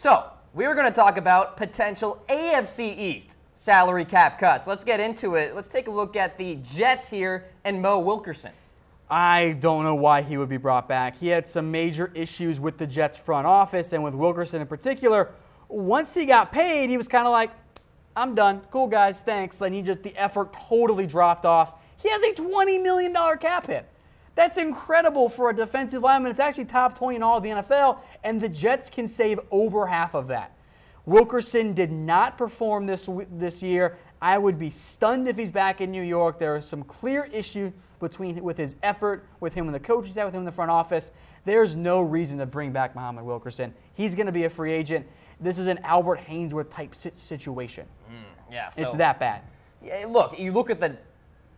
So, we were going to talk about potential AFC East salary cap cuts. Let's get into it. Let's take a look at the Jets here and Mo Wilkerson. I don't know why he would be brought back. He had some major issues with the Jets front office and with Wilkerson in particular. Once he got paid, he was kind of like, I'm done. Cool, guys, thanks. Then the effort totally dropped off. He has a $20 million cap hit. That's incredible for a defensive lineman. It's actually top 20 in all of the NFL, and the Jets can save over half of that. Wilkerson did not perform this year. I would be stunned if he's back in New York. There are some clear issues with his effort, with him and the coaching staff, with him in the front office. There's no reason to bring back Muhammad Wilkerson. He's going to be a free agent. This is an Albert Hainsworth type situation. Yeah, so it's that bad. Yeah, look, you look at the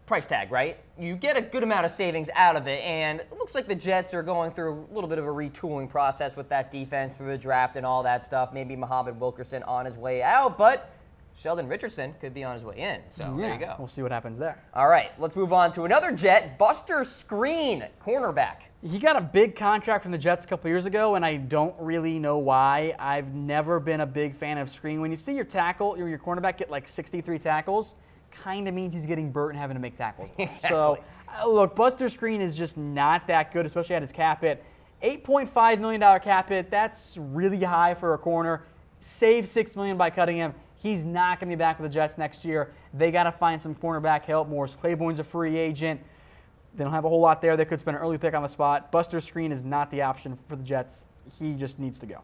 price tag, right? You get a good amount of savings out of it, and it looks like the Jets are going through a little bit of a retooling process with that defense through the draft and all that stuff. Maybe Muhammad Wilkerson on his way out, but Sheldon Richardson could be on his way in. So there you go. We'll see what happens there. All right, let's move on to another Jet, Buster Skrine, cornerback. He got a big contract from the Jets a couple years ago, and I don't really know why. I've never been a big fan of Skrine. When you see your cornerback get like 63 tackles, kind of means he's getting burnt and having to make tackles. Exactly. So, look, Buster Skrine is just not that good, especially at his cap hit. $8.5 million cap hit, that's really high for a corner. Save $6 million by cutting him. He's not going to be back with the Jets next year. They got to find some cornerback help. Morris Claiborne's a free agent. They don't have a whole lot there. They could spend an early pick on the spot. Buster Skrine is not the option for the Jets. He just needs to go.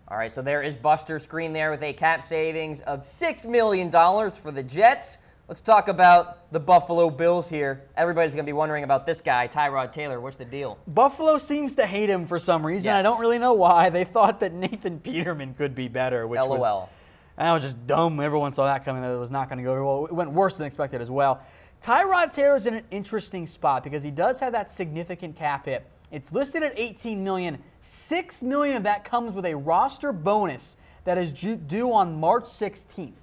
All right, so there is Buster Skrine there with a cap savings of $6 million for the Jets. Let's talk about the Buffalo Bills here. Everybody's going to be wondering about this guy, Tyrod Taylor. What's the deal? Buffalo seems to hate him for some reason. Yes. I don't really know why. They thought that Nathan Peterman could be better, which LOL. was just dumb. Everyone saw that coming, that it was not going to go well. It went worse than expected as well. Tyrod Taylor is in an interesting spot because he does have that significant cap hit. It's listed at $18 million. $6 million of that comes with a roster bonus that is due on March 16th.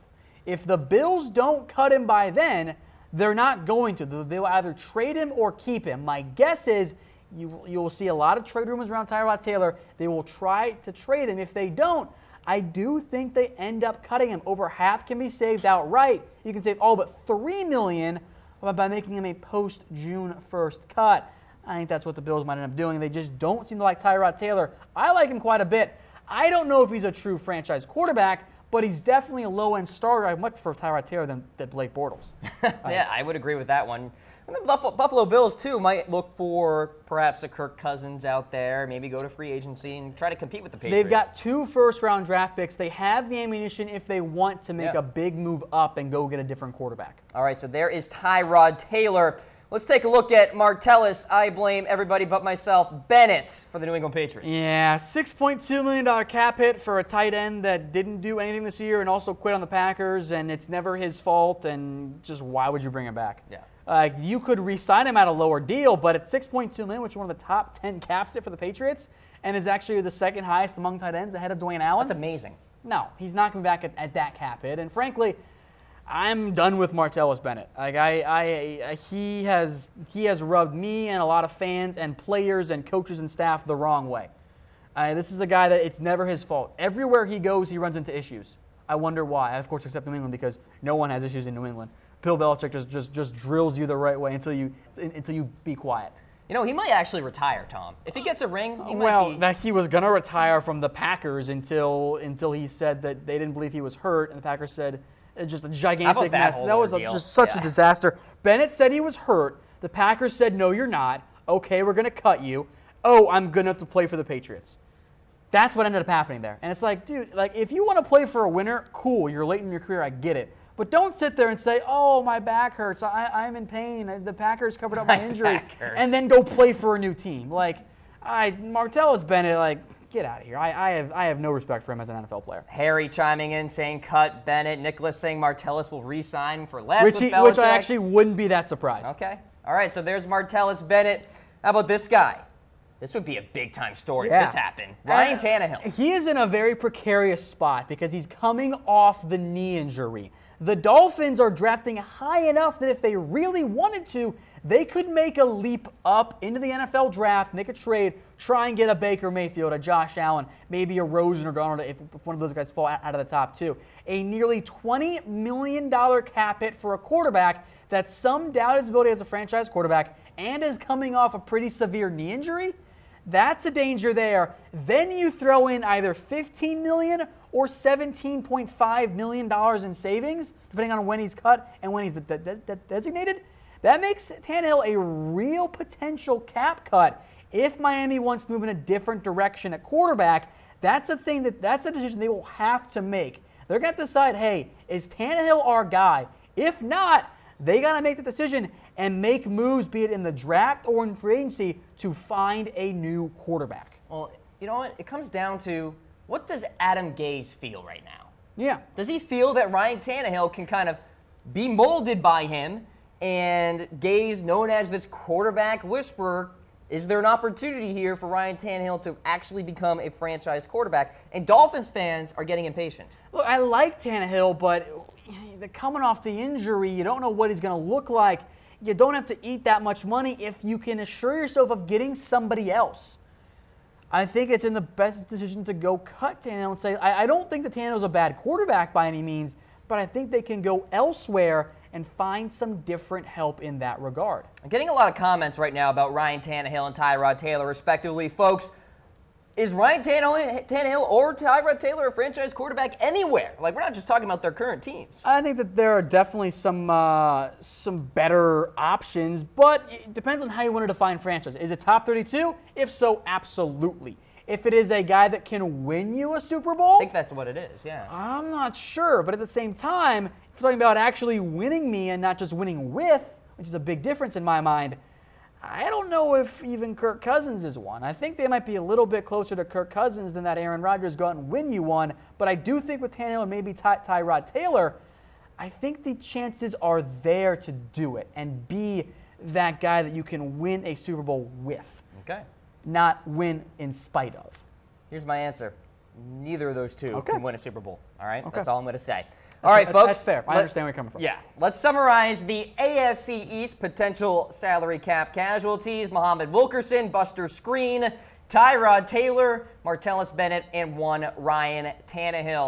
If the Bills don't cut him by then, they're not going to. They'll either trade him or keep him. My guess is you'll see a lot of trade rumors around Tyrod Taylor. They will try to trade him. If they don't, I do think they end up cutting him. Over half can be saved outright. You can save all but $3 million by making him a post-June 1st cut. I think that's what the Bills might end up doing. They just don't seem to like Tyrod Taylor. I like him quite a bit. I don't know if he's a true franchise quarterback, but he's definitely a low-end starter. I much prefer Tyrod Taylor than Blake Bortles. Yeah, I would agree with that one. And the Buffalo Bills, too, might look for perhaps a Kirk Cousins out there, maybe go to free agency and try to compete with the Patriots. They've got 2 first-round draft picks. They have the ammunition if they want to make a big move up and go get a different quarterback. All right, so there is Tyrod Taylor. Let's take a look at Martellus, I blame everybody but myself, Bennett for the New England Patriots. Yeah, $6.2 million cap hit for a tight end that didn't do anything this year and also quit on the Packers, and it's never his fault, and just why would you bring him back? Yeah. You could re-sign him at a lower deal, but at $6.2 million, which is one of the top 10 caps hit for the Patriots, and is actually the second highest among tight ends ahead of Dwayne Allen. That's amazing. No, he's not coming back at that cap hit, and frankly, I'm done with Martellus Bennett. Like he has rubbed me and a lot of fans and players and coaches and staff the wrong way. This is a guy that it's never his fault. Everywhere he goes, he runs into issues. I wonder why. Of course, except New England, because no one has issues in New England. Bill Belichick just drills you the right way until you be quiet. You know, he might actually retire, Tom. If he gets a ring, he well, might be... that he was going to retire from the Packers until he said that they didn't believe he was hurt, and the Packers said it's just a gigantic mess. That was just such a disaster. Bennett said he was hurt. The Packers said, no, you're not. Okay, we're going to cut you. Oh, I'm good enough to play for the Patriots. That's what ended up happening there. And it's like, dude, like if you want to play for a winner, cool. You're late in your career. I get it. But don't sit there and say, oh, my back hurts. I'm in pain. The Packers covered up my injury. And then go play for a new team. Like, Martellus Bennett, like, get out of here. I have no respect for him as an NFL player. Harry chiming in saying cut Bennett. Nicholas saying Martellus will re-sign for less with Belichick. Which I actually wouldn't be that surprised. Okay. All right, so there's Martellus Bennett. How about this guy? This would be a big-time story if this happened. Ryan Tannehill. He is in a very precarious spot because he's coming off the knee injury. The Dolphins are drafting high enough that if they really wanted to, they could make a leap up into the NFL draft, make a trade, try and get a Baker Mayfield, a Josh Allen, maybe a Rosen or Darnold if one of those guys fall out of the top two. A nearly $20 million cap hit for a quarterback that some doubt his ability as a franchise quarterback and is coming off a pretty severe knee injury. That's a danger there. Then you throw in either $15 million or $17.5 million in savings, depending on when he's cut and when he's designated. That makes Tannehill a real potential cap cut if Miami wants to move in a different direction at quarterback. That's a decision they will have to make. They're going to decide, hey, is Tannehill our guy? If not, they got to make the decision and make moves, be it in the draft or in free agency, to find a new quarterback. Well, you know what? It comes down to, what does Adam Gase feel right now? Yeah. Does he feel that Ryan Tannehill can kind of be molded by him, and Gase, known as this quarterback whisperer, is there an opportunity here for Ryan Tannehill to actually become a franchise quarterback? And Dolphins fans are getting impatient. Look, I like Tannehill, but coming off the injury, you don't know what he's going to look like. You don't have to eat that much money if you can assure yourself of getting somebody else. I think it's in the best decision to go cut Tannehill and say, I don't think that Tannehill's a bad quarterback by any means, but I think they can go elsewhere and find some different help in that regard. I'm getting a lot of comments right now about Ryan Tannehill and Tyrod Taylor, respectively. Folks, is Ryan Tannehill or Tyrod Taylor a franchise quarterback anywhere? Like, we're not just talking about their current teams. I think that there are definitely some better options, but it depends on how you want to define franchise. Is it top 32? If so, absolutely. If it is a guy that can win you a Super Bowl, I think that's what it is, yeah. I'm not sure, but at the same time, if you're talking about actually winning me and not just winning with, which is a big difference in my mind, I don't know if even Kirk Cousins is one. I think they might be a little bit closer to Kirk Cousins than that Aaron Rodgers go out and win you one, but I do think with Tannehill and maybe Tyrod Taylor, I think the chances are there to do it and be that guy that you can win a Super Bowl with. Okay. Not win in spite of. Here's my answer. Neither of those two can win a Super Bowl. All right? Okay. That's all I'm going to say. All right, folks. That's fair. I understand where you're coming from. Yeah. Let's summarize the AFC East potential salary cap casualties. Muhammad Wilkerson, Buster Skrine, Tyrod Taylor, Martellus Bennett, and one Ryan Tannehill.